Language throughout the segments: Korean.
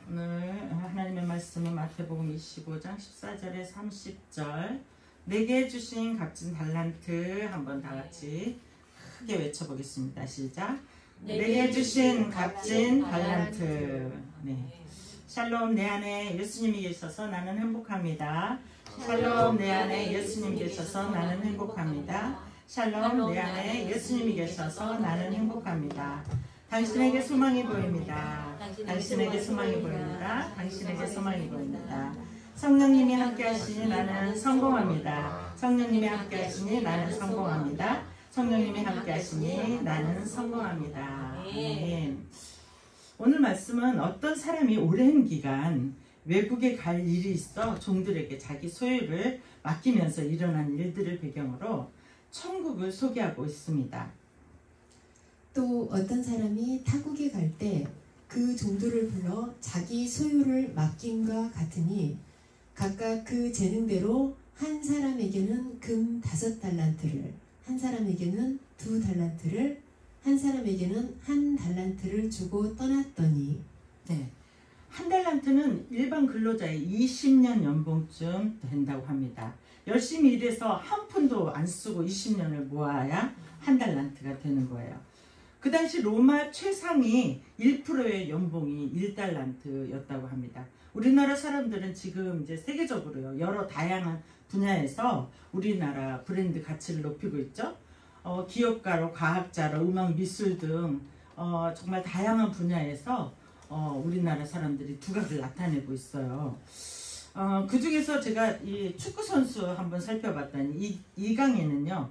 오늘 하나님의 말씀은 마태복음 25장 14절에 30절 내게 주신 값진 달란트 한번 다 같이 크게 외쳐보겠습니다. 시작. 내게 주신 값진 달란트. 네. 샬롬, 내 안에 예수님이 계셔서 나는 행복합니다. 샬롬, 내 안에 예수님이 계셔서 나는 행복합니다. 샬롬, 내 안에 예수님이 계셔서 나는 행복합니다. 당신에게 소망이 보입니다. 당신에게 소망이 보입니다. 당신에게 소망이 보입니다. 성령님이 함께하시니 나는 성공합니다. 성령님이 함께하시니 나는 성공합니다. 성령님이 함께하시니 나는 성공합니다. 아멘. 오늘 말씀은 어떤 사람이 오랜 기간 외국에 갈 일이 있어 종들에게 자기 소유를 맡기면서 일어난 일들을 배경으로 천국을 소개하고 있습니다. 또 어떤 사람이 타국에 갈 때 그 종들을 불러 자기 소유를 맡김과 같으니 각각 그 재능대로 한 사람에게는 금 5달란트를, 한 사람에게는 2달란트를, 한 사람에게는 1달란트를 주고 떠났더니. 네, 1달란트는 일반 근로자의 20년 연봉쯤 된다고 합니다. 열심히 일해서 한 푼도 안 쓰고 20년을 모아야 1달란트가 되는 거예요. 그 당시 로마 최상위 1%의 연봉이 1달란트였다고 합니다. 우리나라 사람들은 지금 이제 세계적으로요, 여러 다양한 분야에서 우리나라 브랜드 가치를 높이고 있죠. 기업가로, 과학자로, 음악, 미술 등 정말 다양한 분야에서 우리나라 사람들이 두각을 나타내고 있어요. 그 중에서 제가 이 축구 선수 한번 살펴봤더니 이강인은요,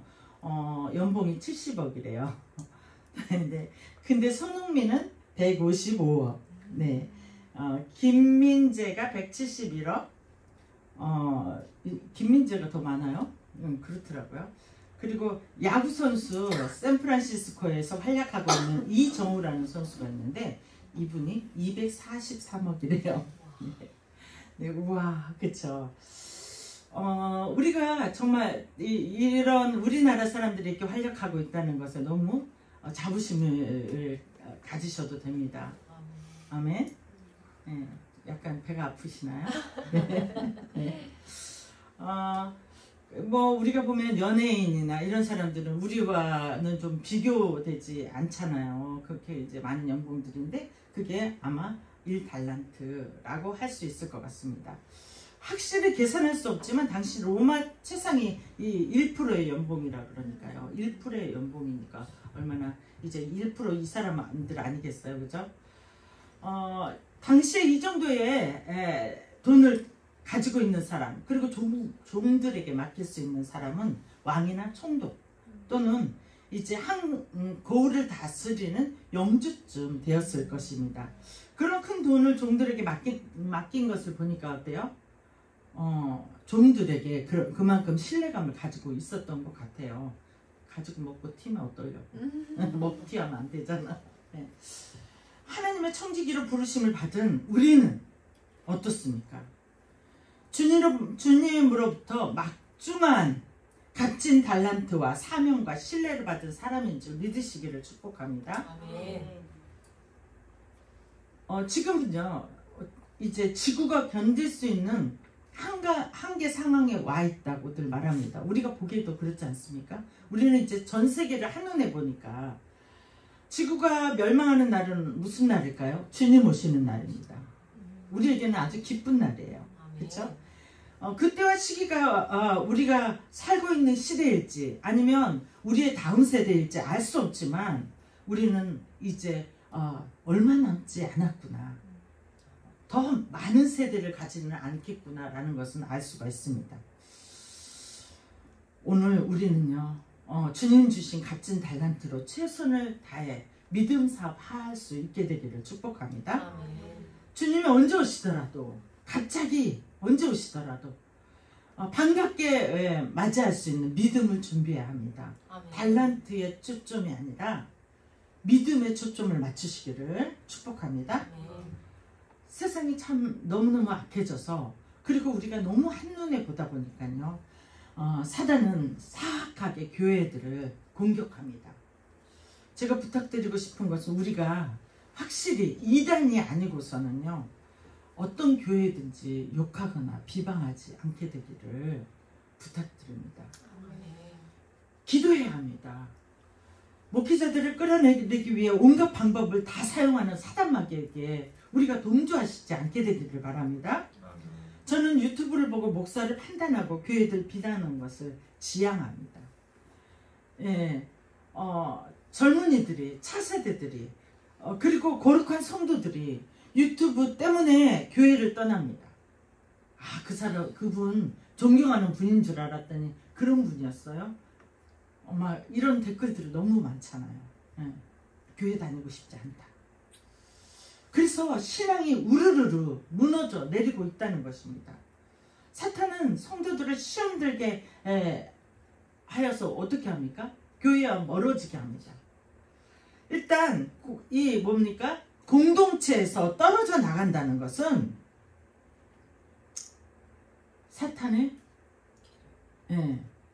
연봉이 70억이래요. 근데 손흥민은 155억. 네. 김민재가 171억. 김민재가 더 많아요. 그렇더라고요. 그리고 야구 선수 샌프란시스코에서 활약하고 있는 이정우라는 선수가 있는데 이분이 243억이래요. 네, 우와, 그쵸. 우리가 정말 이런 우리나라 사람들이 이렇게 활약하고 있다는 것에 너무 자부심을 가지셔도 됩니다. 아멘. 네, 약간 배가 아프시나요? 네. 뭐 우리가 보면 연예인이나 이런 사람들은 우리와는 좀 비교되지 않잖아요. 그렇게 이제 많은 연봉들인데 그게 아마 1달란트라고 할 수 있을 것 같습니다. 확실히 계산할 수 없지만 당시 로마 최상위 이 1%의 연봉이라 그러니까요. 1%의 연봉이니까 얼마나 이제 1% 이 사람들 아니겠어요, 그죠? 당시에 이 정도의 돈을 가지고 있는 사람, 그리고 종들에게 맡길 수 있는 사람은 왕이나 총독 또는 이제 고을을 다스리는 영주쯤 되었을 것입니다. 그런 큰 돈을 종들에게 맡긴 것을 보니까 어때요? 종들에게 그만큼 신뢰감을 가지고 있었던 것 같아요. 가지고 먹고 튀면 어떠려고? 먹고 튀하면 안 되잖아. 네. 하나님의 청지기로 부르심을 받은 우리는 어떻습니까? 주님으로부터 막중한 값진 달란트와 사명과 신뢰를 받은 사람인 줄 믿으시기를 축복합니다. 지금은요, 이제 지구가 견딜 수 있는 한계 상황에 와 있다고들 말합니다. 우리가 보기에도 그렇지 않습니까? 우리는 이제 전 세계를 한눈에 보니까 지구가 멸망하는 날은 무슨 날일까요? 주님 오시는 날입니다. 우리에게는 아주 기쁜 날이에요. 그렇죠? 그때와 시기가 우리가 살고 있는 시대일지 아니면 우리의 다음 세대일지 알 수 없지만 우리는 이제 얼마 남지 않았구나. 더 많은 세대를 가지는 않겠구나 라는 것은 알 수가 있습니다. 오늘 우리는요, 주님 주신 값진 달란트로 최선을 다해 믿음 사업할 수 있게 되기를 축복합니다. 주님이 언제 오시더라도, 갑자기 언제 오시더라도 반갑게 맞이할 수 있는 믿음을 준비해야 합니다. 달란트의 초점이 아니라 믿음의 초점을 맞추시기를 축복합니다. 세상이 참 너무너무 악해져서, 그리고 우리가 너무 한눈에 보다 보니까요, 사단은 사악하게 교회들을 공격합니다. 제가 부탁드리고 싶은 것은 우리가 확실히 이단이 아니고서는요, 어떤 교회든지 욕하거나 비방하지 않게 되기를 부탁드립니다. 기도해야 합니다. 목회자들을 끌어내기 위해 온갖 방법을 다 사용하는 사단마귀에게 우리가 동조하시지 않게 되기를 바랍니다. 저는 유튜브를 보고 목사를 판단하고 교회들 비난하는 것을 지양합니다. 예, 젊은이들이, 차세대들이, 그리고 거룩한 성도들이 유튜브 때문에 교회를 떠납니다. 아, 그분 존경하는 분인 줄 알았더니 그런 분이었어요. 이런 댓글들이 너무 많잖아요. 예, 교회 다니고 싶지 않다. 그래서 신앙이 우르르르 무너져 내리고 있다는 것입니다. 사탄은 성도들을 시험 들게 하여서 어떻게 합니까? 교회와 멀어지게 합니다. 일단 이 뭡니까? 공동체에서 떨어져 나간다는 것은 사탄의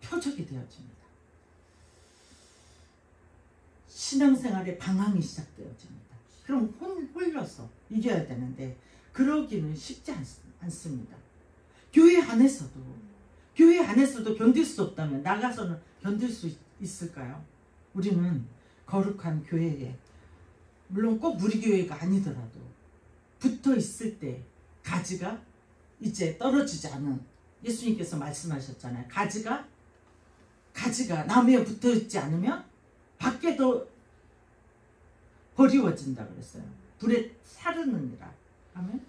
표적이 되어집니다. 신앙생활의 방황이 시작되어집니다. 그럼 홀려서 이겨야 되는데 그러기는 쉽지 않습니다. 교회 안에서도 견딜 수 없다면 나가서는 견딜 수 있을까요? 우리는 거룩한 교회에, 물론 꼭 우리 교회가 아니더라도 붙어 있을 때 가지가 이제 떨어지지 않은, 예수님께서 말씀하셨잖아요. 가지가 나무에 붙어 있지 않으면 밖에도 버리워진다 그랬어요. 불에 사르느니라. 아멘.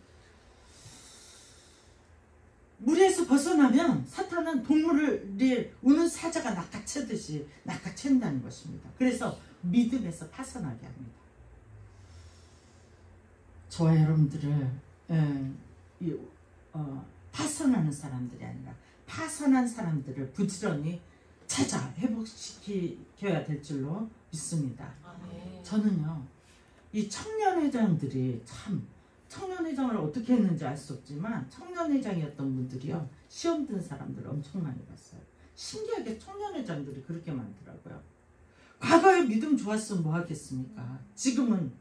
물에서 벗어나면 사탄은 동물을 우는 사자가 낚아채듯이 낚아챈다는 것입니다. 그래서 믿음에서 파선하게 합니다. 저와 여러분들을 파선하는 사람들이 아니라 파선한 사람들을 부지런히 찾아 회복시켜야 될 줄로 믿습니다. 저는요, 이 청년회장들이 참, 청년회장을 어떻게 했는지 알 수 없지만 청년회장이었던 분들이요, 시험 든 사람들을 엄청 많이 봤어요. 신기하게 청년회장들이 그렇게 많더라고요. 과거에 믿음 좋았으면 뭐 하겠습니까? 지금은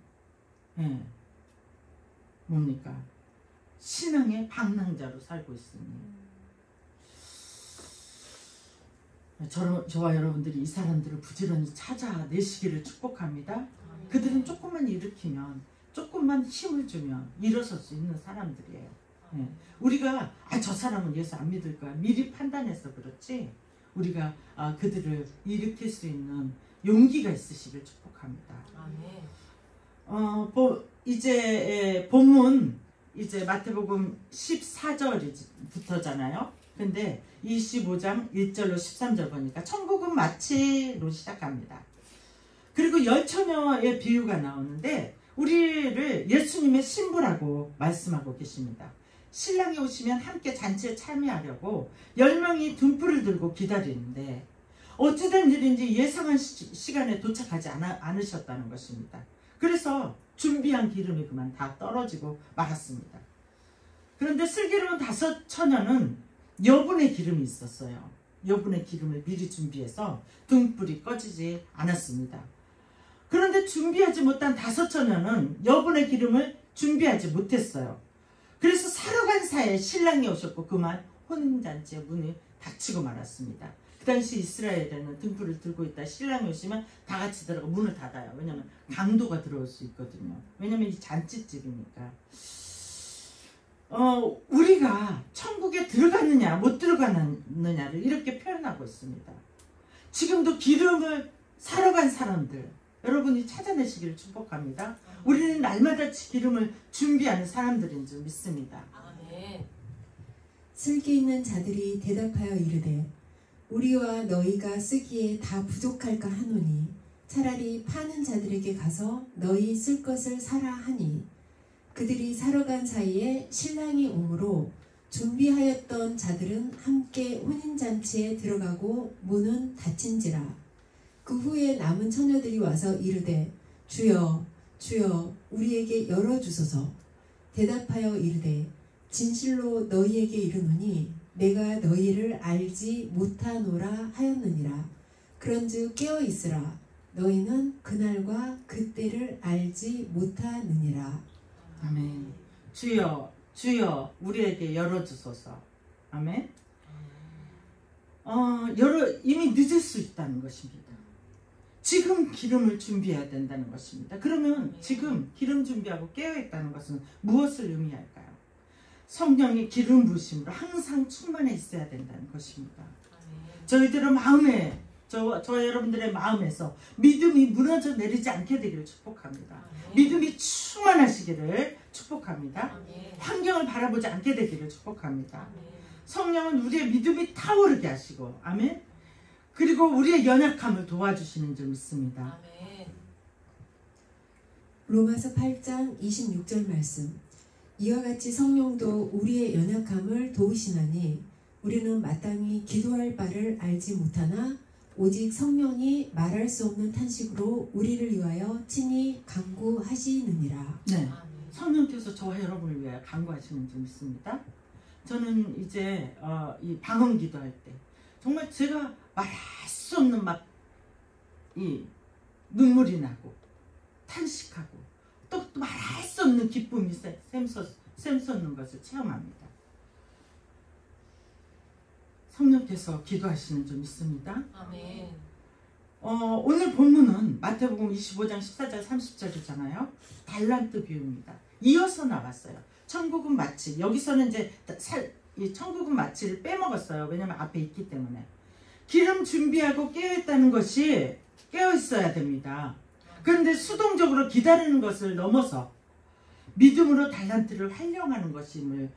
뭡니까? 신앙의 방랑자로 살고 있으니 저와 여러분들이 이 사람들을 부지런히 찾아내시기를 축복합니다. 그들은 조금만 일으키면, 조금만 힘을 주면 일어설 수 있는 사람들이에요. 우리가 저 사람은 예수 안 믿을 거야 미리 판단해서 그렇지, 우리가 그들을 일으킬 수 있는 용기가 있으시길 축복합니다. 이제 본문 이제 마태복음 14절부터잖아요. 근데 25장 1절로 13절 보니까 천국은 마치로 시작합니다. 그리고 열처녀의 비유가 나오는데 우리를 예수님의 신부라고 말씀하고 계십니다. 신랑이 오시면 함께 잔치에 참여하려고 10명이 등불을 들고 기다리는데 어찌된 일인지 예상한 시간에 도착하지 않으셨다는 것입니다. 그래서 준비한 기름이 그만 다 떨어지고 말았습니다. 그런데 슬기로운 5 처녀는 여분의 기름이 있었어요. 여분의 기름을 미리 준비해서 등불이 꺼지지 않았습니다. 그런데 준비하지 못한 5 처녀는 여분의 기름을 준비하지 못했어요. 그래서 사러 간 사이에 신랑이 오셨고 그만 혼인잔치의 문이 닫히고 말았습니다. 그 당시 이스라엘에는 등불을 들고 있다 신랑이 오시면 다 같이 들어가 문을 닫아요. 왜냐면 강도가 들어올 수 있거든요. 왜냐면 이 잔치집이니까. 우리가 천국에 들어갔느냐 못 들어갔느냐를 이렇게 표현하고 있습니다. 지금도 기름을 사러 간 사람들 여러분이 찾아내시기를 축복합니다. 우리는 날마다 기름을 준비하는 사람들인 줄 믿습니다. 슬기 있는 자들이 대답하여 이르되 우리와 너희가 쓰기에 다 부족할까 하노니 차라리 파는 자들에게 가서 너희 쓸 것을 사라 하니 그들이 사러 간 사이에 신랑이 오므로 준비하였던 자들은 함께 혼인잔치에 들어가고 문은 닫힌지라. 그 후에 남은 처녀들이 와서 이르되 주여 주여 우리에게 열어주소서. 대답하여 이르되 진실로 너희에게 이르노니 내가 너희를 알지 못하노라 하였느니라. 그런즉 깨어있으라. 너희는 그날과 그때를 알지 못하느니라. 아멘. 주여 주여 우리에게 열어주소서. 아멘. 이미 늦을 수 있다는 것입니다. 지금 기름을 준비해야 된다는 것입니다. 그러면 지금 기름 준비하고 깨어있다는 것은 무엇을 의미할까요? 성령의 기름 부으심으로 항상 충만해 있어야 된다는 것입니다. 저희들은 마음에 저 여러분들의 마음에서 믿음이 무너져 내리지 않게 되기를 축복합니다. 믿음이 충만하시기를 축복합니다. 환경을 바라보지 않게 되기를 축복합니다. 성령은 우리의 믿음이 타오르게 하시고, 아멘. 그리고 우리의 연약함을 도와주시는 줄 믿습니다. 로마서 8장 26절 말씀. 이와 같이 성령도 우리의 연약함을 도우시나니 우리는 마땅히 기도할 바를 알지 못하나 오직 성령이 말할 수 없는 탄식으로 우리를 위하여 친히 간구하시느니라. 네, 성령께서 저와 여러분을 위하여 간구하시는 줄 믿습니다. 저는 이제 이 방언 기도할 때 정말 제가 말할 수 없는 막 이 눈물이 나고 탄식하고 또 말할 수 없는 기쁨이 샘솟는 것을 체험합니다. 성령께서 기도하시는 줄 믿습니다. 아멘. 오늘 본문은 마태복음 25장 14절 30절이잖아요. 달란트 비유입니다. 이어서 나왔어요. 천국은 마치, 여기서는 이제 이 천국은 마치를 빼먹었어요. 왜냐면 앞에 있기 때문에. 기름 준비하고 깨어있다는 것이 깨어있어야 됩니다. 그런데 수동적으로 기다리는 것을 넘어서 믿음으로 달란트를 활용하는 것임을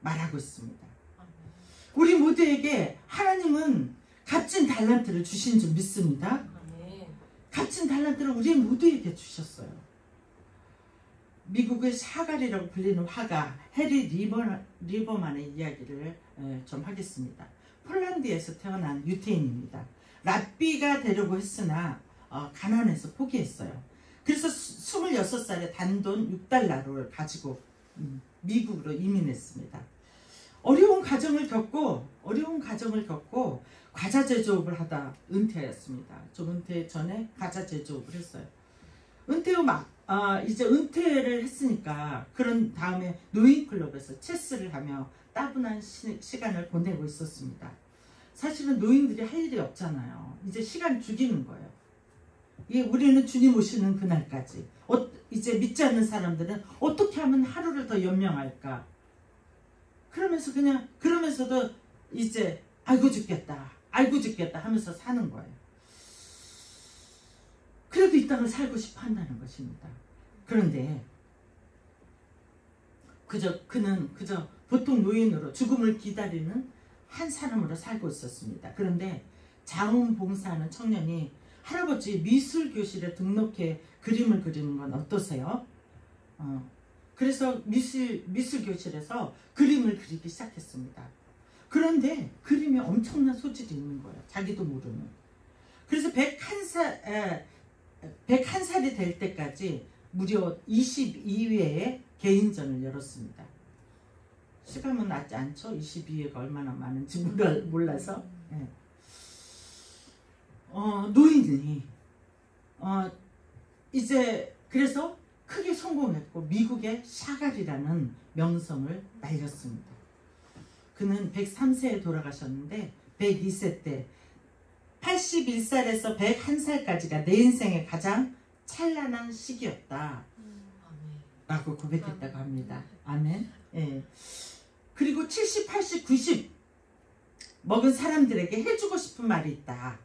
말하고 있습니다. 우리 모두에게 하나님은 값진 달란트를 주신 줄 믿습니다. 값진 달란트를 우리 모두에게 주셨어요. 미국의 샤갈이라고 불리는 화가 해리 리버만의 이야기를 좀 하겠습니다. 폴란드에서 태어난 유태인입니다. 랍비가 되려고 했으나 가난해서 포기했어요. 그래서 26살에 단돈 $6를 가지고 미국으로 이민했습니다. 어려운 과정을 겪고 과자 제조업을 하다 은퇴했습니다. 저 은퇴 전에 과자 제조업을 했어요. 은퇴 후 이제 은퇴를 했으니까 그런 다음에 노인클럽에서 체스를 하며 따분한 시간을 보내고 있었습니다. 사실은 노인들이 할 일이 없잖아요. 이제 시간 죽이는 거예요. 우리는 주님 오시는 그날까지 이제 믿지 않는 사람들은 어떻게 하면 하루를 더 연명할까? 그러면서도 이제 알고 죽겠다 하면서 사는 거예요. 그래도 이 땅을 살고 싶어 한다는 것입니다. 그런데 그는 그저 보통 노인으로 죽음을 기다리는 한 사람으로 살고 있었습니다. 그런데 자원봉사하는 청년이 할아버지 미술교실에 등록해 그림을 그리는 건 어떠세요? 그래서 미술교실에서 그림을 그리기 시작했습니다. 그런데 그림에 엄청난 소질이 있는 거예요. 자기도 모르는. 그래서 101살이 될 때까지 무려 22회의 개인전을 열었습니다. 시간은 낮지 않죠? 22회가 얼마나 많은지 몰라서. 네. 노인이 이제 그래서 크게 성공했고 미국의 샤갈이라는 명성을 날렸습니다. 그는 103세에 돌아가셨는데 102세 때 81살에서 101살까지가 내 인생의 가장 찬란한 시기였다 라고 고백했다고 합니다. 아멘. 예. 그리고 70, 80, 90 먹은 사람들에게 해주고 싶은 말이 있다.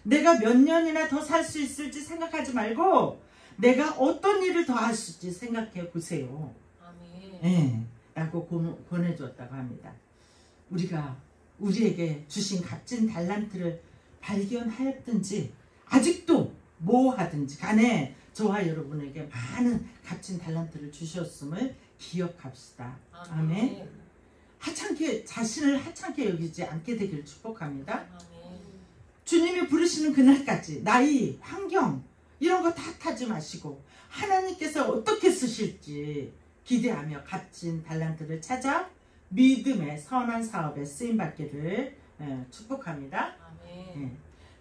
내가 몇 년이나 더 살 수 있을지 생각하지 말고 내가 어떤 일을 더 할 수 있을지 생각해 보세요. 예, 라고 권해주었다고 합니다. 우리에게 주신 값진 달란트를 발견하였든지 아직도 뭐 하든지 간에 저와 여러분에게 많은 값진 달란트를 주셨음을 기억합시다. 아멘. 자신을 하찮게 여기지 않게 되기를 축복합니다. 주님이 부르시는 그날까지 나이, 환경 이런 거 탓하지 마시고 하나님께서 어떻게 쓰실지 기대하며 값진 달란트를 찾아 믿음의 선한 사업에 쓰임받기를 축복합니다.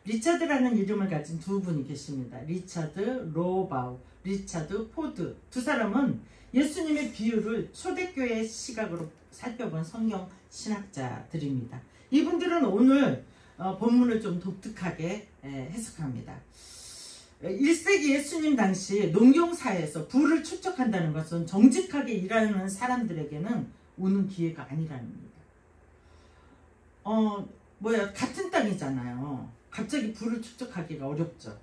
리차드라는 이름을 가진 두 분이 계십니다. 리차드 로바우, 리차드 포드. 두 사람은 예수님의 비유를 초대교회의 시각으로 살펴본 성경 신학자들입니다. 이분들은 오늘 본문을 좀 독특하게 해석합니다. 1세기 예수님 당시 농경사회에서 부를 축적한다는 것은 정직하게 일하는 사람들에게는 오는 기회가 아니라는 겁니다. 같은 땅이잖아요. 갑자기 부를 축적하기가 어렵죠.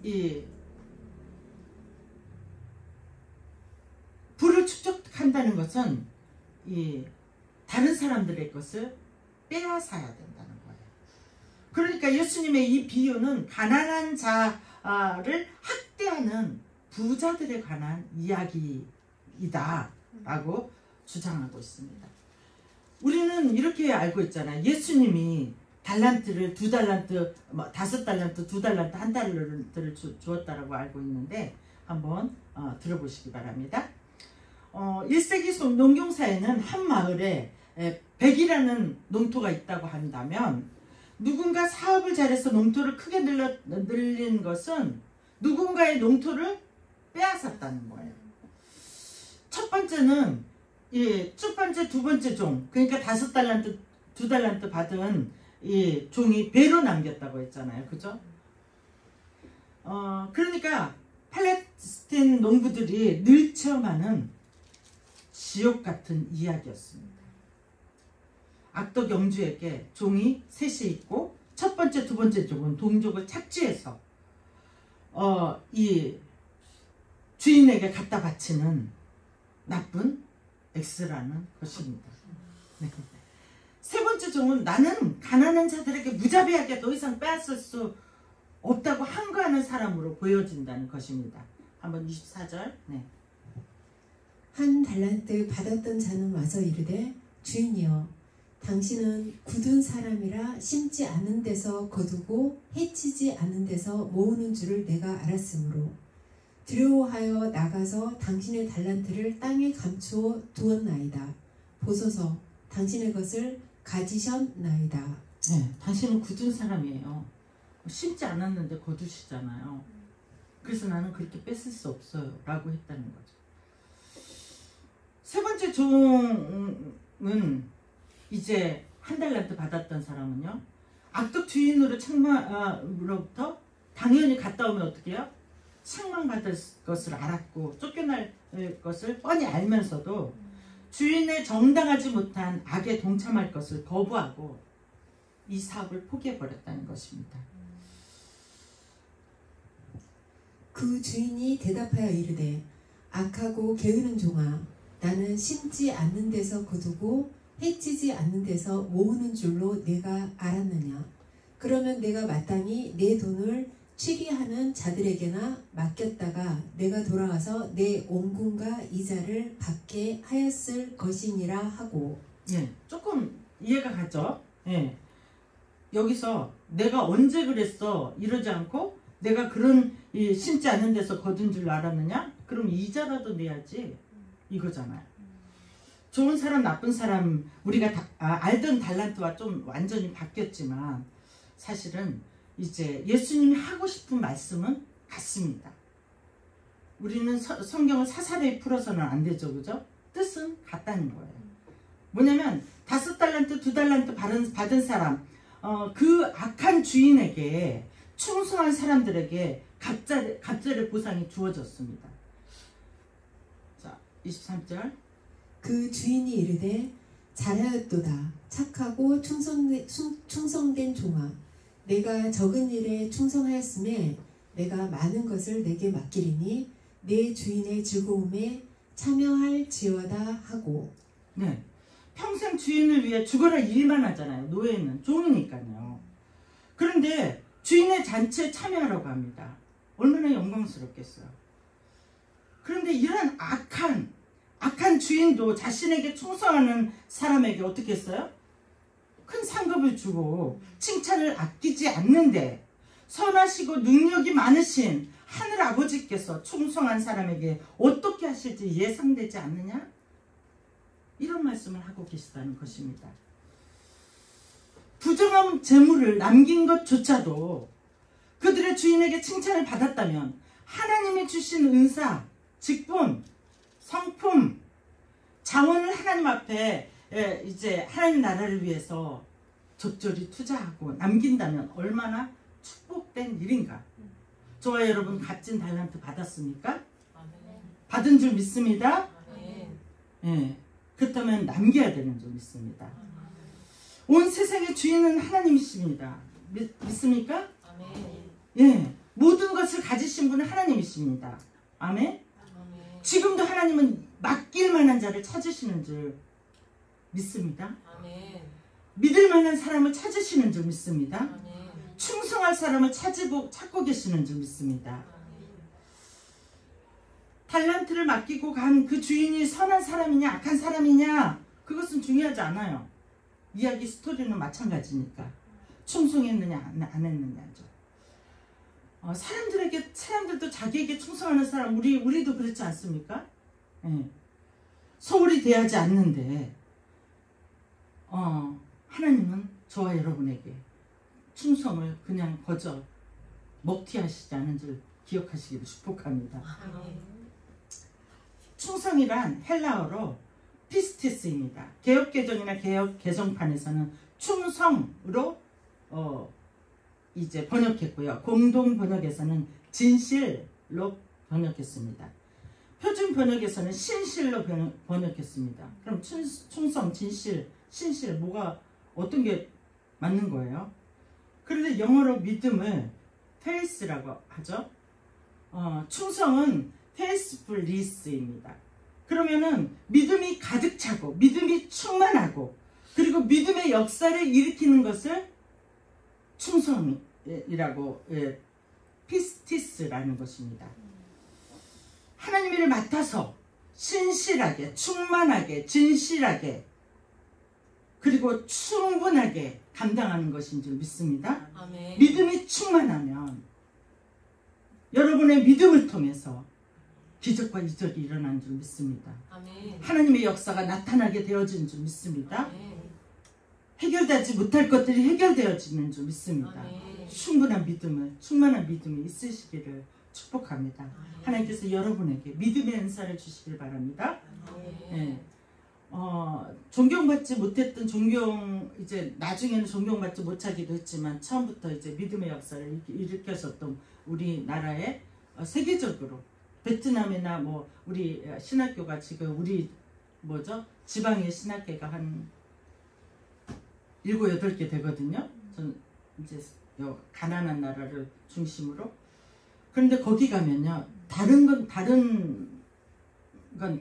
이 부를 축적한다는 것은 이 다른 사람들의 것을 빼앗아야 된다는 거예요. 그러니까 예수님의 이 비유는 가난한 자를 학대하는 부자들에 관한 이야기이다 라고 주장하고 있습니다. 우리는 이렇게 알고 있잖아요. 예수님이 달란트를 2달란트, 5달란트, 2달란트, 1달란트를 주었다라고 알고 있는데 한번 들어보시기 바랍니다. 1세기 농경사에는 한 마을에 100이라는 농토가 있다고 한다면 누군가 사업을 잘해서 농토를 크게 늘린 것은 누군가의 농토를 빼앗았다는 거예요. 첫 번째는 첫 번째, 두 번째 종, 그러니까 5달란트, 2달란트 받은 이 종이 배로 남겼다고 했잖아요. 그죠? 그러니까 팔레스틴 농부들이 늘 체험하는 지옥 같은 이야기였습니다. 악덕 영주에게 종이 셋이 있고 첫 번째, 두 번째 종은 동족을 착취해서 이 주인에게 갖다 바치는 나쁜 X라는 것입니다. 네. 세 번째 종은 나는 가난한 자들에게 무자비하게 더 이상 빼앗을 수 없다고 항거하는 사람으로 보여진다는 것입니다. 한번 24절. 네. 한 달란트 받았던 자는 와서 이르되 주인이여 당신은 굳은 사람이라 심지 않은 데서 거두고 해치지 않은 데서 모으는 줄을 내가 알았으므로 두려워하여 나가서 당신의 달란트를 땅에 감추어 두었나이다. 보소서 당신의 것을 가지셨나이다. 네, 당신은 굳은 사람이에요. 심지 않았는데 거두시잖아요. 그래서 나는 그렇게 뺏을 수 없어요 라고 했다는 거죠. 세 번째 종은 이제 1달란트 받았던 사람은요, 악덕 주인으로부터 당연히 갔다 오면 어떻게 해요? 책망받을 것을 알았고 쫓겨날 것을 뻔히 알면서도 주인의 정당하지 못한 악에 동참할 것을 거부하고 이 사업을 포기해버렸다는 것입니다. 그 주인이 대답하여 이르되 악하고 게으른 종아 나는 심지 않는 데서 거두고 해치지 않는 데서 모으는 줄로 내가 알았느냐. 그러면 내가 마땅히 내 돈을 취리하는 자들에게나 맡겼다가 내가 돌아와서 내 원금과 이자를 받게 하였을 것이니라 하고. 예, 조금 이해가 가죠? 예. 여기서 내가 언제 그랬어? 이러지 않고 내가 그런 심지 않은 데서 거둔 줄 알았느냐? 그럼 이자라도 내야지 이거잖아요. 좋은 사람 나쁜 사람 우리가 알던 달란트와 좀 완전히 바뀌었지만 사실은 이제 예수님이 하고 싶은 말씀은 같습니다. 우리는 성경을 사사로이 풀어서는 안 되죠. 그죠? 뜻은 같다는 거예요. 뭐냐면 5달란트, 2달란트 받은 사람, 그 악한 주인에게 충성한 사람들에게 갑절의 보상이 주어졌습니다. 자, 23절. 그 주인이 이르되 잘하였도다. 착하고 충성된 종아. 내가 적은 일에 충성하였음에 내가 많은 것을 내게 맡기리니 내 주인의 즐거움에 참여할지어다 하고. 네, 평생 주인을 위해 죽어라 일만 하잖아요. 노예는 종이니까요. 그런데 주인의 잔치에 참여하라고 합니다. 얼마나 영광스럽겠어요. 그런데 이런 악한 주인도 자신에게 충성하는 사람에게 어떻게 했어요? 큰 상급을 주고 칭찬을 아끼지 않는데 선하시고 능력이 많으신 하늘 아버지께서 충성한 사람에게 어떻게 하실지 예상되지 않느냐? 이런 말씀을 하고 계시다는 것입니다. 부정한 재물을 남긴 것조차도 그들의 주인에게 칭찬을 받았다면 하나님이 주신 은사, 직분, 성품, 자원을 하나님 앞에 이제 하나님 나라를 위해서 적절히 투자하고 남긴다면 얼마나 축복된 일인가. 저와 여러분 값진 달란트 받았습니까? 받은 줄 믿습니다. 예, 그렇다면 남겨야 되는 줄 믿습니다. 온 세상의 주인은 하나님이십니다. 믿습니까? 예, 모든 것을 가지신 분은 하나님이십니다. 아멘. 지금도 하나님은 맡길 만한 자를 찾으시는 줄 믿습니다. 믿을 만한 사람을 찾으시는 줄 믿습니다. 충성할 사람을 찾고 계시는 줄 믿습니다. 달란트를 맡기고 간 그 주인이 선한 사람이냐 악한 사람이냐 그것은 중요하지 않아요. 이야기 스토리는 마찬가지니까 충성했느냐 안 했느냐죠. 사람들도 자기에게 충성하는 사람 우리도 그렇지 않습니까? 예. 소홀히 대하지 않는데 하나님은 저와 여러분에게 충성을 그냥 거저 먹튀하시지 않은 줄 기억하시기를 축복합니다. 충성이란 헬라어로 피스티스입니다. 개역개정이나 개혁개정판에서는 충성으로 이제 번역했고요. 공동 번역에서는 진실로 번역했습니다. 표준 번역에서는 신실로 번역했습니다. 그럼 충성, 진실, 신실 뭐가 어떤 게 맞는 거예요? 그런데 영어로 믿음을 faith라고 하죠. 충성은 faithfulness입니다. 그러면은 믿음이 가득 차고 믿음이 충만하고 그리고 믿음의 역사를 일으키는 것을 충성이라고 피스티스라는 것입니다. 하나님의 일을 맡아서 신실하게 충만하게 진실하게 그리고 충분하게 감당하는 것인 줄 믿습니다. 아멘. 믿음이 충만하면 여러분의 믿음을 통해서 기적과 이적이 일어난 줄 믿습니다. 아멘. 하나님의 역사가 나타나게 되어진 줄 믿습니다. 아멘. 해결되지 못할 것들이 해결되어지는 줄 믿습니다. 아멘. 충만한 믿음이 있으시기를 축복합니다. 아멘. 하나님께서 여러분에게 믿음의 은사를 주시길 바랍니다. 아멘. 예. 존경받지 못했던 이제 나중에는 존경받지 못하기도 했지만 처음부터 이제 믿음의 역사를 일으켰었던 우리나라의 세계적으로 베트남이나 뭐 우리 신학교가 지금 우리 지방의 신학교가 한 7, 8개 되거든요. 전 이제 가난한 나라를 중심으로. 그런데 거기 가면요. 다른 건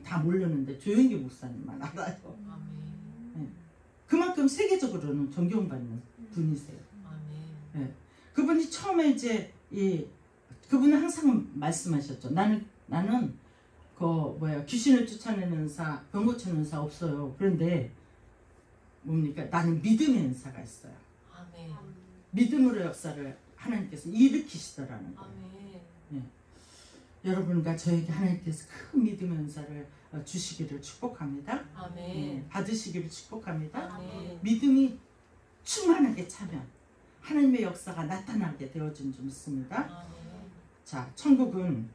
다 모르는데 조영기 목사님만 알아요. 네. 그만큼 세계적으로는 존경받는 분이세요. 네. 그분이 처음에 이제 그분은 항상 말씀하셨죠. 나는 귀신을 쫓아내는 은사, 병 고치는 은사 없어요. 그런데 뭡니까? 나는 믿음의 은사가 있어요. 아멘. 믿음으로 역사를 하나님께서 일으키시더라는 거예요. 네. 여러분과 저에게 하나님께서 큰 믿음의 은사를 주시기를 축복합니다. 아멘. 네, 받으시기를 축복합니다. 아멘. 믿음이 충만하게 차면 하나님의 역사가 나타나게 되어진 줄 믿습니다. 아멘. 자, 천국은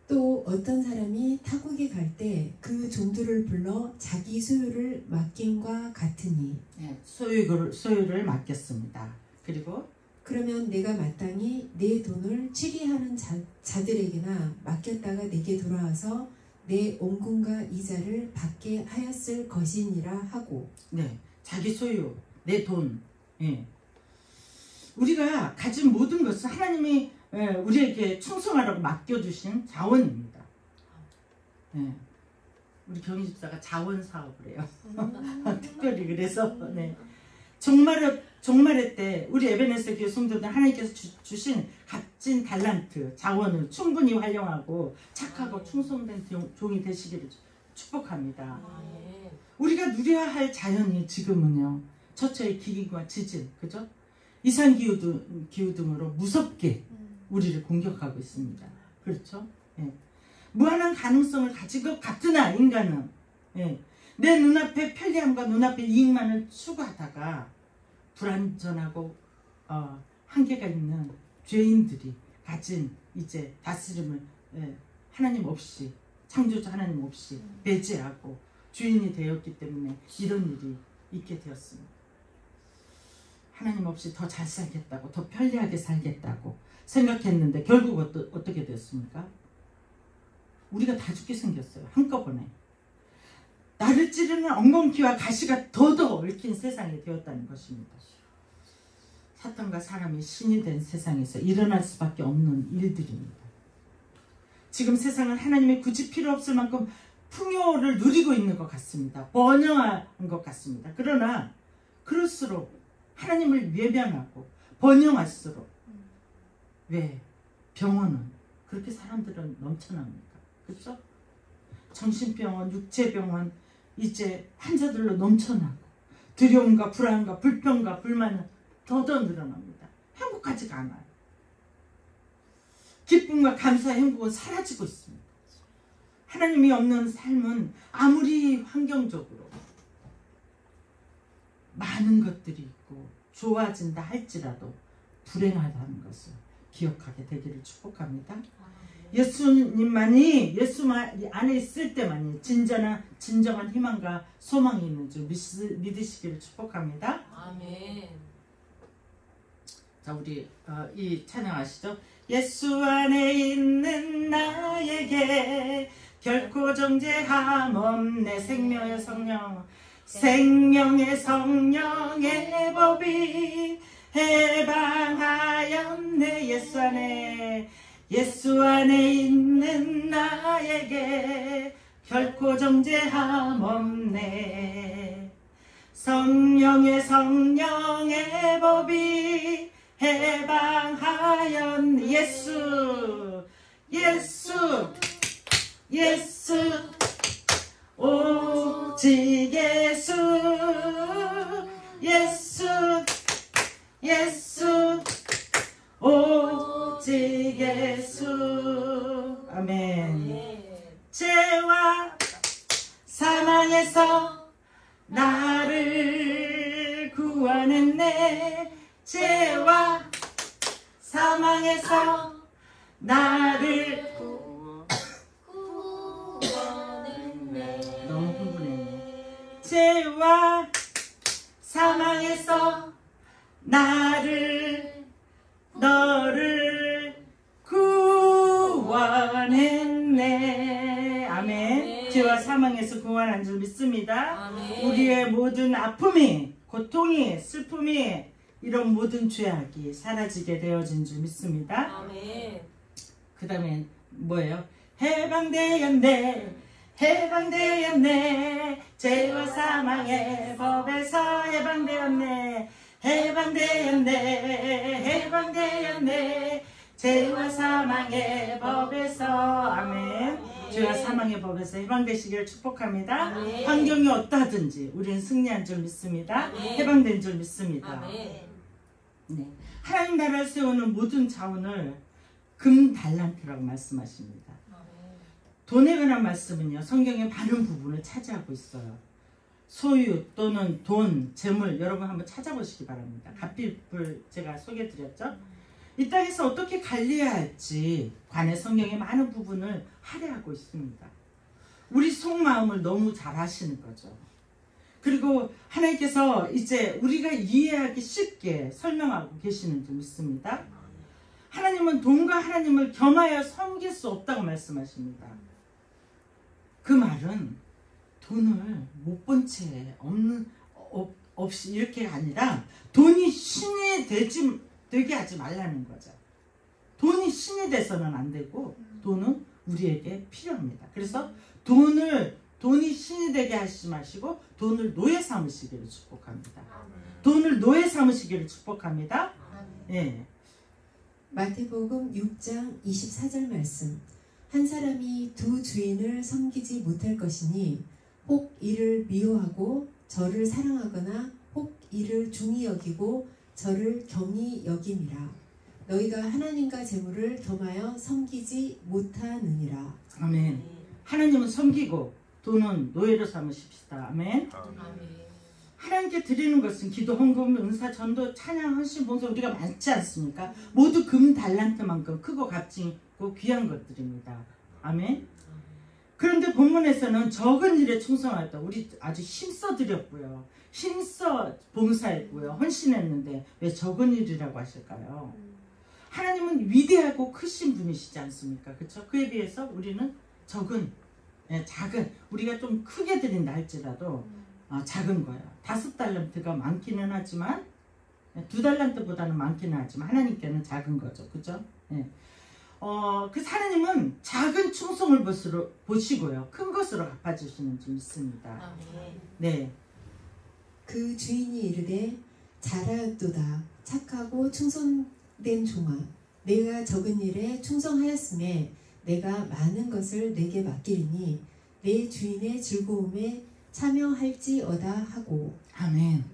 또 어떤 사람이 타국에 갈 때 그 종들을 불러 자기 소유를 맡김과 같으니 소유를 맡겼습니다. 그리고 그러면 내가 마땅히 내 돈을 취리하는 자들에게나 맡겼다가 내게 돌아와서 내 원금과 이자를 받게 하였을 것이니라 하고. 네, 자기 소유, 내 돈. 예. 우리가 가진 모든 것은 하나님이 우리에게 충성하라고 맡겨주신 자원입니다. 예. 우리 경희집사가 자원 사업을 해요. 특별히 그래서 네. 종말의 때 우리 에베네스 교회 성도들 하나님께서 주신 값진 달란트, 자원을 충분히 활용하고 착하고 충성된 종이 되시기를 축복합니다. 우리가 누려야 할 자연이 지금은요. 처처의 기근과 지진, 그죠? 이산기후 등으로 무섭게 우리를 공격하고 있습니다. 그렇죠? 예. 무한한 가능성을 가진 것 같으나 인간은 내 눈앞에 편리함과 눈앞에 이익만을 추구하다가 불완전하고 한계가 있는 죄인들이 가진 이제 다스림을 하나님 없이, 창조자 하나님 없이 배제하고 주인이 되었기 때문에 이런 일이 있게 되었습니다. 하나님 없이 더 잘 살겠다고, 더 편리하게 살겠다고 생각했는데 결국 어떻게 되었습니까? 우리가 다 죽게 생겼어요. 한꺼번에. 나를 찌르는 엉겅퀴와 가시가 더더 얽힌 세상이 되었다는 것입니다. 사탄과 사람이 신이 된 세상에서 일어날 수밖에 없는 일들입니다. 지금 세상은 하나님의 굳이 필요 없을 만큼 풍요를 누리고 있는 것 같습니다. 번영한 것 같습니다. 그러나 그럴수록 하나님을 외면하고 번영할수록 왜? 병원은 그렇게 사람들은 넘쳐납니까? 그렇죠? 정신병원, 육체병원 이제 환자들로 넘쳐나고 두려움과 불안과 불평과 불만은 더더 늘어납니다. 행복하지가 않아요. 기쁨과 감사의 행복은 사라지고 있습니다. 하나님이 없는 삶은 아무리 환경적으로 많은 것들이 있고 좋아진다 할지라도 불행하다는 것을 기억하게 되기를 축복합니다. 예수님만이 예수 안에 있을 때만이 진정한 희망과 소망이 있는 줄 믿으시기를 축복합니다. 아멘. 자, 우리 이 찬양 아시죠? 예수 안에 있는 나에게 결코 정죄함 없네. 생명의 성령, 생명의 성령의 법이 해방하였네. 예수 안에 있는 나에게 결코 정죄함 없네. 성령의 법이 해방하였네. 예수 오직 예수 오직 예수. 아멘. 죄와 사망에서 나를 구원했네. 죄와 사망에서 나를 구원했네. 너무 흥분했네. 죄와 사망에서 너를 구원했네. 아멘. 죄와 사망에서 구원한 줄 믿습니다. 아멘. 우리의 모든 아픔이, 고통이, 슬픔이, 이런 모든 죄악이 사라지게 되어진 줄 믿습니다. 아멘. 그 다음에 뭐예요? 해방되었네. 죄와 사망의 법에서 해방되었네. 죄와 사망의 법에서. 아멘. 죄와 사망의 법에서 해방되시기를 축복합니다. 아멘. 환경이 어떠하든지 우리는 승리한 줄 믿습니다. 아멘. 해방된 줄 믿습니다. 아멘. 네. 하나님 나라를 세우는 모든 자원을 금 달란트라고 말씀하십니다. 돈에 관한 말씀은요, 성경의 많은 부분을 차지하고 있어요. 소유 또는 돈, 재물, 여러분 한번 찾아보시기 바랍니다. 갓빛불 제가 소개해드렸죠. 이 땅에서 어떻게 관리해야 할지 관해 성경의 많은 부분을 할애하고 있습니다. 우리 속마음을 너무 잘 아시는 거죠. 그리고 하나님께서 이제 우리가 이해하기 쉽게 설명하고 계시는 줄 믿습니다. 하나님은 돈과 하나님을 겸하여 섬길 수 없다고 말씀하십니다. 그 말은 돈을 못 본 채 없이 이렇게 아니라 돈이 신이 되게 하지 말라는 거죠. 돈이 신이 돼서는 안 되고 돈은 우리에게 필요합니다. 그래서 돈이 신이 되게 하시지 마시고 돈을 노예 삼으시기를 축복합니다. 돈을 노예 삼으시기를 축복합니다. 예. 마태복음 6장 24절 말씀. 한 사람이 두 주인을 섬기지 못할 것이니 혹 이를 미워하고 저를 사랑하거나 혹 이를 중히 여기고 저를 경히 여김이라. 너희가 하나님과 재물을 겸하여 섬기지 못하느니라. 아멘. 하나님은 섬기고 돈은 노예로 삼으십시다. 아멘. 아멘. 하나님께 드리는 것은 기도, 헌금, 은사, 전도, 찬양, 헌신, 봉사 우리가 많지 않습니까? 모두 금 달란트만큼 크고 값지고 귀한 것들입니다. 아멘. 그런데 본문에서는 적은 일에 충성하였다. 우리 아주 힘써 드렸고요. 힘써 봉사했고요. 헌신했는데 왜 적은 일이라고 하실까요? 하나님은 위대하고 크신 분이시지 않습니까? 그렇죠? 그에 비해서 우리는 적은, 작은, 우리가 좀 크게 드린다 할지라도 작은 거예요. 5달란트가 많기는 하지만 2달란트보다는 많기는 하지만 하나님께는 작은 거죠. 그죠? 그래서 하나님은 작은 충성을 보시고요. 큰 것으로 갚아주시는 줄 믿습니다. 네. 그 주인이 이르되 잘하였도다. 착하고 충성된 종아. 내가 적은 일에 충성하였음에 내가 많은 것을 내게 맡기리니 내 주인의 즐거움에 참여할지어다 하고. 아멘.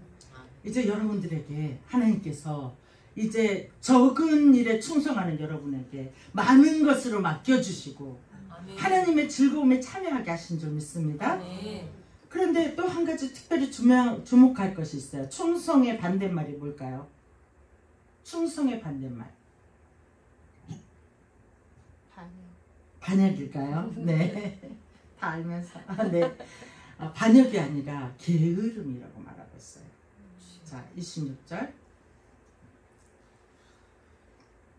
이제 여러분들에게 하나님께서 이제 적은 일에 충성하는 여러분에게 많은 것으로 맡겨주시고 하나님의 즐거움에 참여하게 하신 줄 믿습니다. 그런데 또 한 가지 특별히 주목할 것이 있어요. 충성의 반대말이 뭘까요? 충성의 반대말. 반역일까요? 네. 다 알면서. 네. 반역이 아니라 게으름이라고 말하고 있어요. 자, 26절.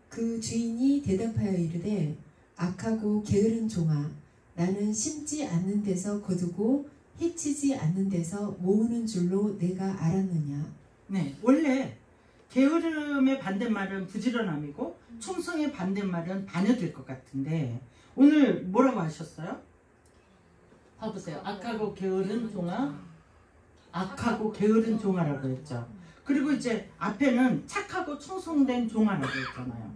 그 주인이 대답하여 이르되 악하고 게으른 종아, 나는 심지 않는 데서 거두고 해치지 않는 데서 모으는 줄로 내가 알았느냐. 네, 원래 게으름의 반대말은 부지런함이고 충성의 반대말은 반역일 것 같은데 오늘 뭐라고 하셨어요? 봐보세요. 악하고 게으른 종아, 악하고 게으른 종아라고 했죠. 그리고 이제 앞에는 착하고 충성된 종아라고 했잖아요.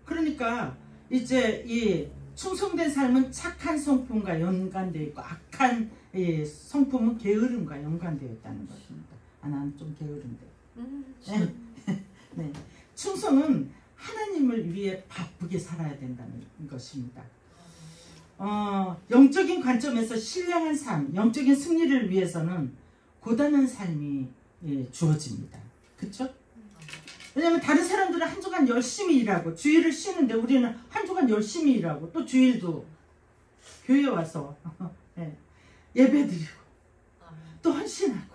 그러니까 이제 이 충성된 삶은 착한 성품과 연관되어 있고 악한 이 성품은 게으름과 연관되어 있다는 것입니다. 나는 좀 게으른데. 네. 충성은 하나님을 위해 바쁘게 살아야 된다는 것입니다. 영적인 관점에서 신령한 삶, 영적인 승리를 위해서는 고단한 삶이 주어집니다. 그렇죠? 왜냐하면 다른 사람들은 한 주간 열심히 일하고 주일을 쉬는데 우리는 한 주간 열심히 일하고 또 주일도 교회에 와서 예배드리고 또 헌신하고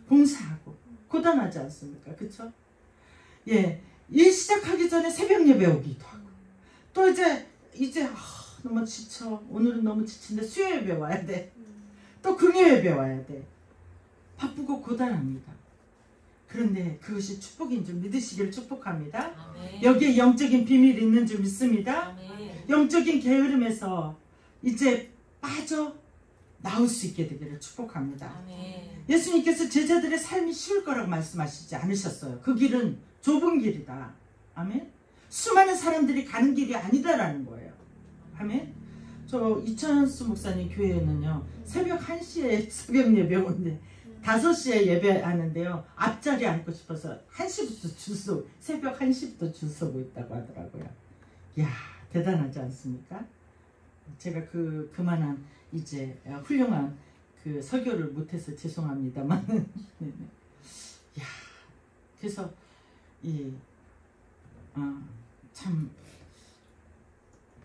봉사하고 고단하지 않습니까? 그렇죠? 예, 일 시작하기 전에 새벽 예배 오기도 하고 또 이제 너무 지쳐. 오늘은 너무 지친데 수요 예배 와야 돼. 또 금요 예배 와야 돼. 바쁘고 고단합니다. 그런데 그것이 축복인 줄 믿으시기를 축복합니다. 아멘. 여기에 영적인 비밀이 있는 줄 믿습니다. 아멘. 영적인 게으름에서 이제 빠져 나올 수 있게 되기를 축복합니다. 아멘. 예수님께서 제자들의 삶이 쉬울 거라고 말씀하시지 않으셨어요. 그 길은 좁은 길이다. 아멘. 수많은 사람들이 가는 길이 아니다라는 거예요. 아멘. 저 이천수 목사님 교회에는요 새벽 1시에 새벽 예배 오는데 5시에 예배하는데요 앞자리에 앉고 싶어서 1시부터 새벽 1시부터 줄 서고 있다고 하더라고요. 이야 대단하지 않습니까? 제가 그만한 이제 훌륭한 그 설교를 못해서 죄송합니다만 이야 그래서 참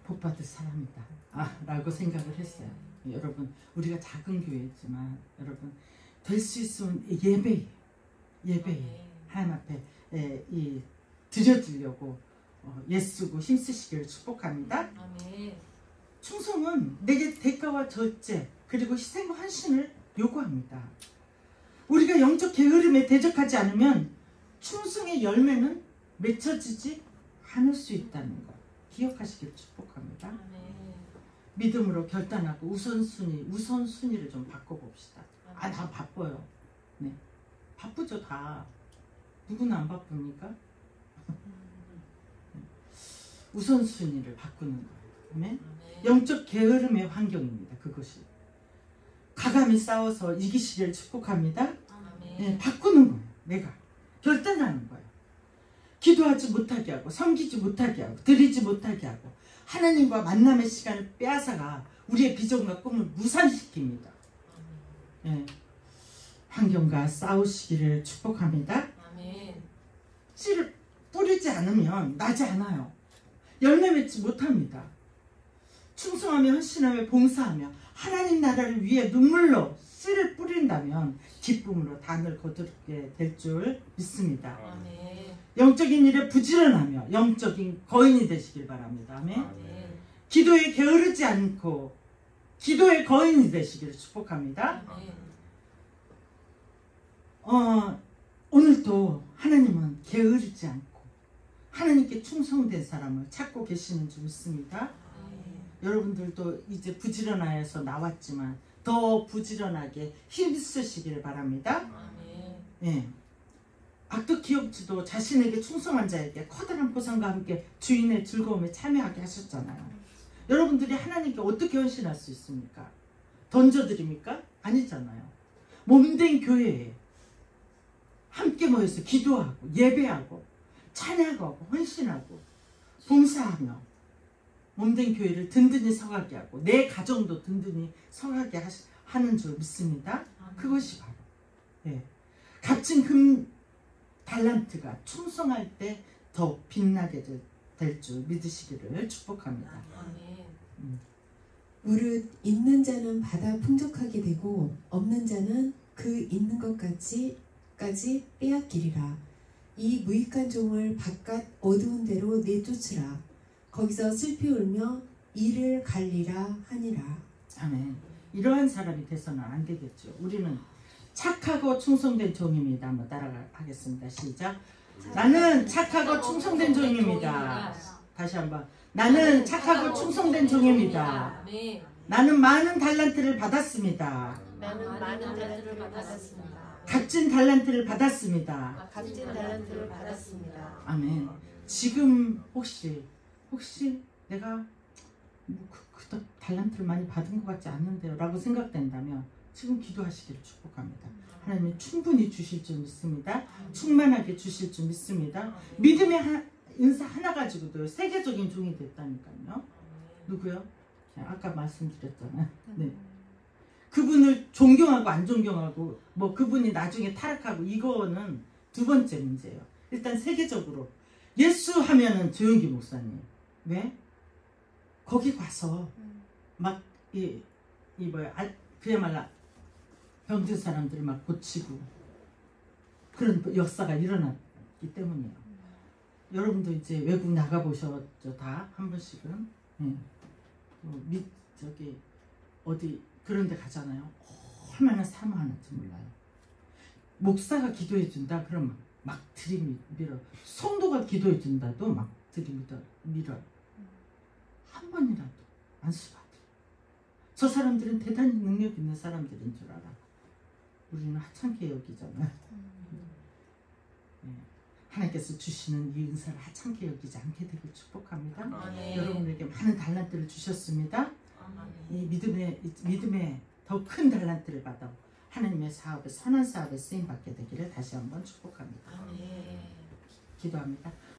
복받을 사람이다 라고 생각을 했어요. 여러분 우리가 작은 교회지만 여러분 될 수 있으면 예배에 하나님 앞에 드려주려고 애쓰고 힘쓰시기를 축복합니다. 아멘. 충성은 내게 대가와 절제 그리고 희생과 헌신을 요구합니다. 우리가 영적 게으름에 대적하지 않으면 충성의 열매는 맺혀지지 않을 수 있다는 것 기억하시길 축복합니다. 아멘. 믿음으로 결단하고 우선순위를 좀 바꿔봅시다. 나 바빠요. 네, 바쁘죠 다. 누구나 안 바쁩니까? 우선순위를 바꾸는 거예요. 아멘. 영적 게으름의 환경입니다. 그것이 가감히 싸워서 이기시기를 축복합니다. 네, 바꾸는 거예요. 내가 결단하는 거예요. 기도하지 못하게 하고 섬기지 못하게 하고 드리지 못하게 하고 하나님과 만남의 시간을 빼앗아가 우리의 비전과 꿈을 무산시킵니다. 네. 환경과 싸우시기를 축복합니다. 아멘. 씨를 뿌리지 않으면 나지 않아요. 열매 맺지 못합니다. 충성하며 헌신하며 봉사하며 하나님 나라를 위해 눈물로 씨를 뿌린다면 기쁨으로 단을 거두게 될 줄 믿습니다. 아멘. 영적인 일에 부지런하며 영적인 거인이 되시길 바랍니다. 아멘. 아멘. 기도에 게으르지 않고 기도의 거인이 되시기를 축복합니다. 아멘. 오늘도 하나님은 게으르지 않고 하나님께 충성된 사람을 찾고 계시는 줄 믿습니다. 여러분들도 이제 부지런하여서 나왔지만 더 부지런하게 힘쓰시기를 바랍니다. 아멘. 예. 악도 기업주도 자신에게 충성한 자에게 커다란 보상과 함께 주인의 즐거움에 참여하게 하셨잖아요. 여러분들이 하나님께 어떻게 헌신할 수 있습니까? 던져드립니까? 아니잖아요. 몸된 교회에 함께 모여서 기도하고 예배하고 찬양하고 헌신하고 봉사하며 몸된 교회를 든든히 서가게 하고 내 가정도 든든히 서가게 하는 줄 믿습니다. 그것이 바로 값진 금 달란트가 충성할 때 더 빛나게 될 줄 믿으시기를 축복합니다. 아멘. 무릇 있는 자는 받아 풍족하게 되고 없는 자는 그 있는 것까지 빼앗기리라. 이 무익한 종을 바깥 어두운 데로 내쫓으라. 거기서 슬피 울며 이를 갈리라 하니라. 아멘. 이러한 사람이 돼서는 안 되겠죠. 우리는 착하고 충성된 종입니다. 한번 따라가겠습니다. 시작. 나는 착하고 충성된 종입니다. 다시 한번. 나는 착하고 충성된 종입니다. 아멘. 나는 많은 달란트를 받았습니다. 나는 많은 달란트를 받았습니다. 값진 달란트를 받았습니다. 값진 달란트를 받았습니다. 아멘. 지금 혹시 내가 그 달란트를 많이 받은 것 같지 않는데요 라고 생각된다면 지금 기도하시기를 축복합니다. 하나님이 충분히 주실 줄 믿습니다. 충만하게 주실 줄 믿습니다. 믿음의 은사 하나 가지고도 세계적인 종이 됐다니까요. 누구요? 아까 말씀드렸잖아요. 네. 그분을 존경하고 안 존경하고 뭐 그분이 나중에 타락하고 이거는 두 번째 문제예요. 일단 세계적으로 예수 하면은 조용기 목사님 왜? 거기 가서 막 그야말로 병든 사람들을 막 고치고 그런 역사가 일어났기 때문이에요. 여러분도 이제 외국 나가보셨죠? 다 한 번씩은. 저기 어디 그런 데 가잖아요. 얼마나 사모하는지 몰라요. 목사가 기도해 준다 그러면 막 들이밀어. 성도가 기도해 준다도 막 들이밀어. 한 번이라도 안수받으려. 저 사람들은 대단히 능력 있는 사람들인 줄 알아. 우리는 하찮게 여기잖아요. 하나님께서 주시는 이 은사를 하찮게 여기지 않게 되길 축복합니다. 아멘. 여러분에게 많은 달란트를 주셨습니다. 아멘. 이 믿음에 더 큰 달란트를 받아 하나님의 사업에 선한 사업에 쓰임 받게 되기를 다시 한번 축복합니다. 아멘. 기도합니다.